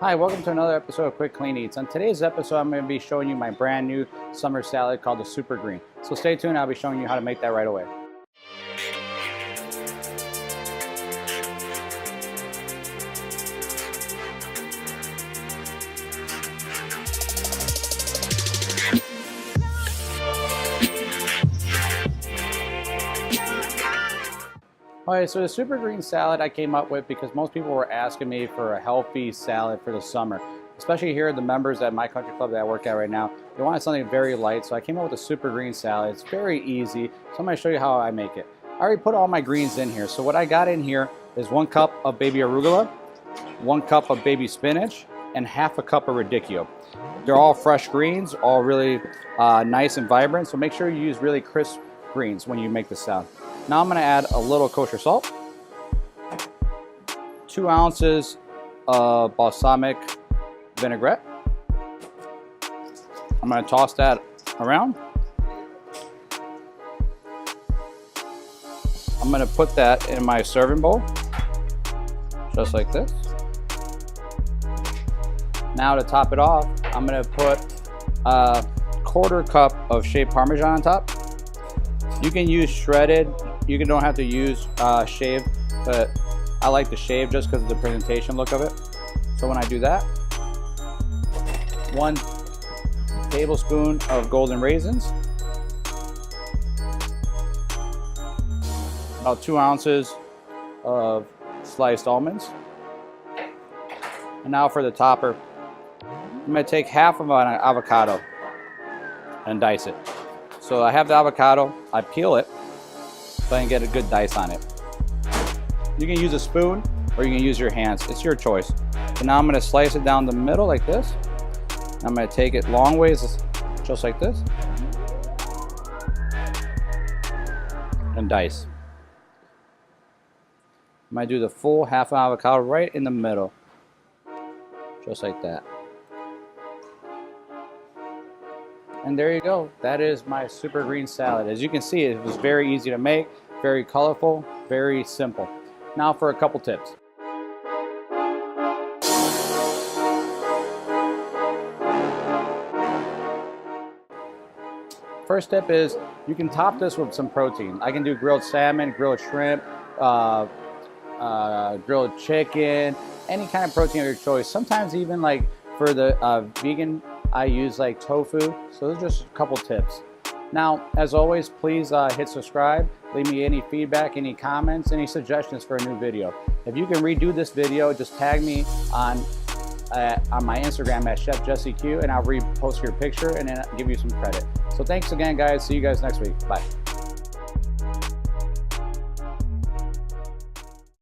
Hi, welcome to another episode of Quick Clean Eats. On today's episode, I'm going to be showing you my brand new summer salad called the Super Green. So stay tuned, I'll be showing you how to make that right away. Alright, so the Super Green salad I came up with because most people were asking me for a healthy salad for the summer. Especially here, the members at my country club that I work at right now, they wanted something very light, so I came up with a Super Green salad. It's very easy, so I'm going to show you how I make it. I already put all my greens in here, so what I got in here is 1 cup of baby arugula, 1 cup of baby spinach, and half a cup of raddicho. They're all fresh greens, all really nice and vibrant, so make sure you use really crisp greens when you make the salad. Now I'm going to add a little kosher salt, 2 ounces of balsamic vinaigrette. I'm going to toss that around. I'm going to put that in my serving bowl, just like this. Now to top it off, I'm going to put a 1/4 cup of shaved parmesan on top. You can use shredded. You don't have to use shaved, but I like the shaved just because of the presentation look of it. So when I do that, 1 tablespoon of golden raisins, about 2 ounces of sliced almonds, and now for the topper, I'm going to take half of an avocado and dice it. So I have the avocado, I peel it so I can get a good dice on it. You can use a spoon or you can use your hands, it's your choice. So now I'm going to slice it down the middle like this. I'm going to take it long ways, just like this, and dice. I'm going to do the full half an avocado right in the middle, just like that. And there you go. That is my Super Green salad. As you can see, it was very easy to make, very colorful, very simple. Now for a couple tips. First tip is you can top this with some protein. I can do grilled salmon, grilled shrimp, grilled chicken, any kind of protein of your choice. Sometimes even like for the vegan, I use like tofu. So those are just a couple tips. Now, as always, please hit subscribe. Leave me any feedback, any comments, any suggestions for a new video. If you can redo this video, just tag me on my Instagram at Chef Jesse Q, and I'll repost your picture and then give you some credit. So thanks again, guys. See you guys next week. Bye.